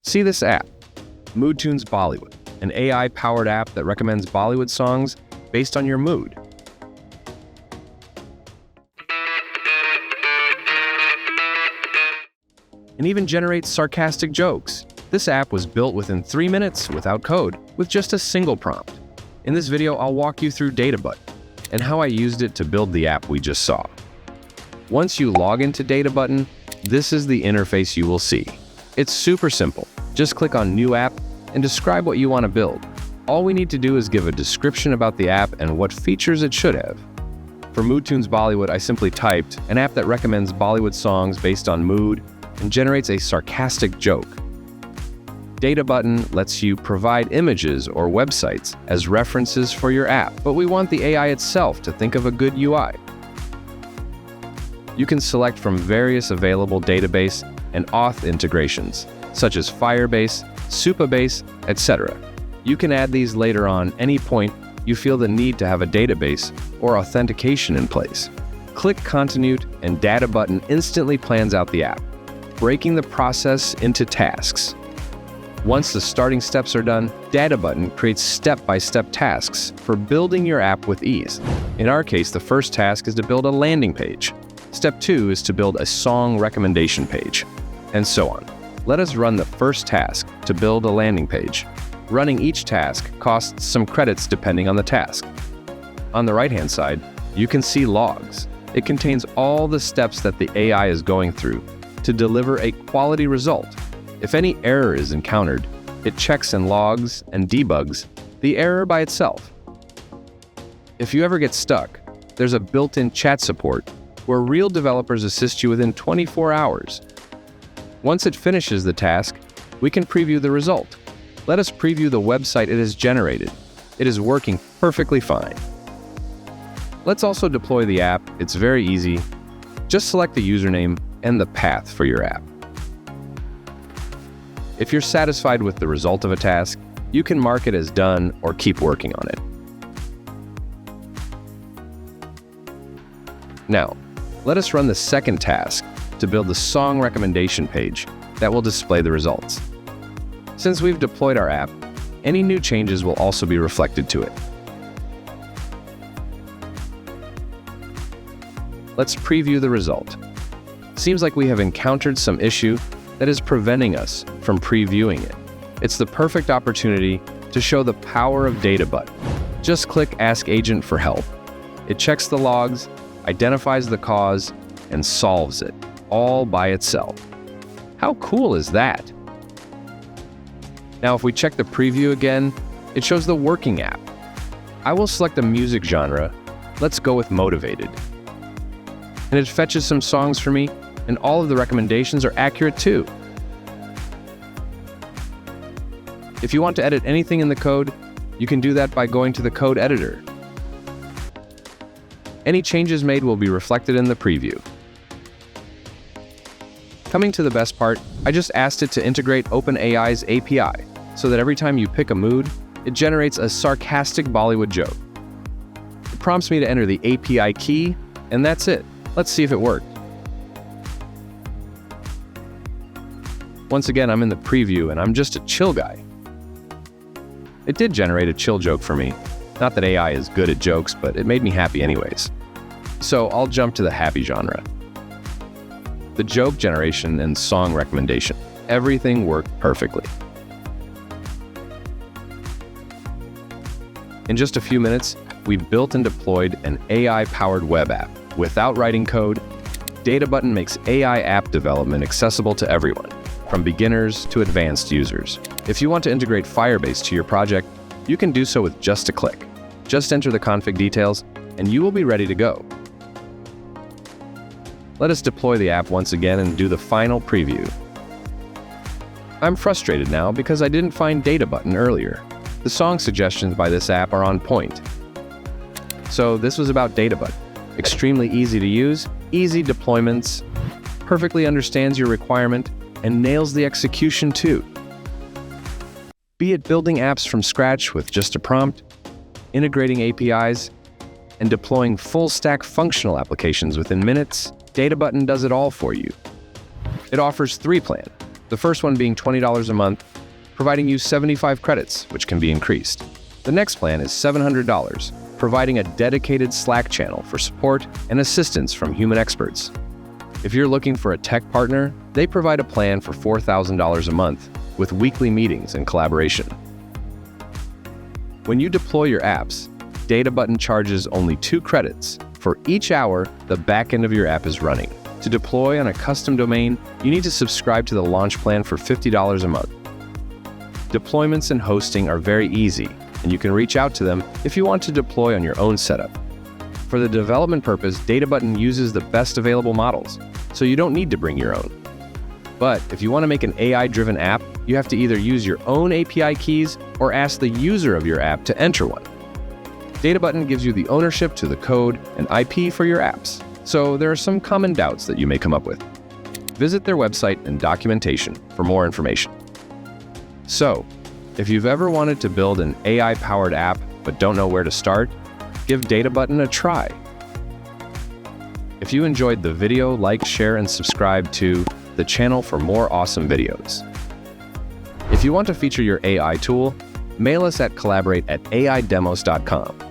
See this app, MoodTunes Bollywood, an AI-powered app that recommends Bollywood songs based on your mood. And even generates sarcastic jokes. This app was built within 3 minutes without code, with just a single prompt. In this video, I'll walk you through DataButton and how I used it to build the app we just saw. Once you log into DataButton, this is the interface you will see. It's super simple. Just click on New App and describe what you want to build. All we need to do is give a description about the app and what features it should have. For MoodTunes Bollywood, I simply typed an app that recommends Bollywood songs based on mood and generates a sarcastic joke. DataButton lets you provide images or websites as references for your app, but we want the AI itself to think of a good UI. You can select from various available database and auth integrations, such as Firebase, Supabase, etc. You can add these later on any point you feel the need to have a database or authentication in place. Click Continue and DataButton instantly plans out the app, breaking the process into tasks. Once the starting steps are done, DataButton creates step-by-step tasks for building your app with ease. In our case, the first task is to build a landing page. Step 2 is to build a song recommendation page, and so on. Let us run the first task to build a landing page. Running each task costs some credits depending on the task. On the right-hand side, you can see logs. It contains all the steps that the AI is going through to deliver a quality result. If any error is encountered, it checks and logs and debugs the error by itself. If you ever get stuck, there's a built-in chat support where real developers assist you within 24 hours. Once it finishes the task, we can preview the result. Let us preview the website it has generated. It is working perfectly fine. Let's also deploy the app. It's very easy. Just select the username and the path for your app. If you're satisfied with the result of a task, you can mark it as done or keep working on it. Now, let us run the second task to build the song recommendation page that will display the results. Since we've deployed our app, any new changes will also be reflected to it. Let's preview the result. Seems like we have encountered some issue that is preventing us from previewing it. It's the perfect opportunity to show the power of DataButton. Just click Ask Agent for help. It checks the logs, identifies the cause, and solves it, all by itself. How cool is that? Now, if we check the preview again, it shows the working app. I will select a music genre. Let's go with Motivated. And it fetches some songs for me, and all of the recommendations are accurate too. If you want to edit anything in the code, you can do that by going to the code editor. Any changes made will be reflected in the preview. Coming to the best part, I just asked it to integrate OpenAI's API so that every time you pick a mood, it generates a sarcastic Bollywood joke. It prompts me to enter the API key, and that's it. Let's see if it worked. Once again, I'm in the preview, and I'm just a chill guy. It did generate a chill joke for me. Not that AI is good at jokes, but it made me happy anyways. So I'll jump to the happy genre. The joke generation and song recommendation. Everything worked perfectly. In just a few minutes, we built and deployed an AI-powered web app. Without writing code, DataButton makes AI app development accessible to everyone, from beginners to advanced users. If you want to integrate Firebase to your project, you can do so with just a click. Just enter the config details, and you will be ready to go. Let us deploy the app once again and do the final preview. I'm frustrated now because I didn't find DataButton earlier. The song suggestions by this app are on point. So this was about DataButton. Extremely easy to use, easy deployments, perfectly understands your requirement, and nails the execution too. Be it building apps from scratch with just a prompt, integrating APIs, and deploying full-stack functional applications within minutes, DataButton does it all for you. It offers 3 plans: the first one being $20 a month, providing you 75 credits, which can be increased. The next plan is $700, providing a dedicated Slack channel for support and assistance from human experts. If you're looking for a tech partner, they provide a plan for $4,000 a month with weekly meetings and collaboration. When you deploy your apps, DataButton charges only 2 credits for each hour the backend of your app is running. To deploy on a custom domain, you need to subscribe to the launch plan for $50 a month. Deployments and hosting are very easy, and you can reach out to them if you want to deploy on your own setup. For the development purpose, DataButton uses the best available models, so you don't need to bring your own. But if you want to make an AI-driven app, you have to either use your own API keys or ask the user of your app to enter one. DataButton gives you the ownership to the code and IP for your apps, so there are some common doubts that you may come up with. Visit their website and documentation for more information. So, if you've ever wanted to build an AI-powered app but don't know where to start, give DataButton a try. If you enjoyed the video, like, share, and subscribe to the channel for more awesome videos. If you want to feature your AI tool, mail us at collaborate@aidemos.com.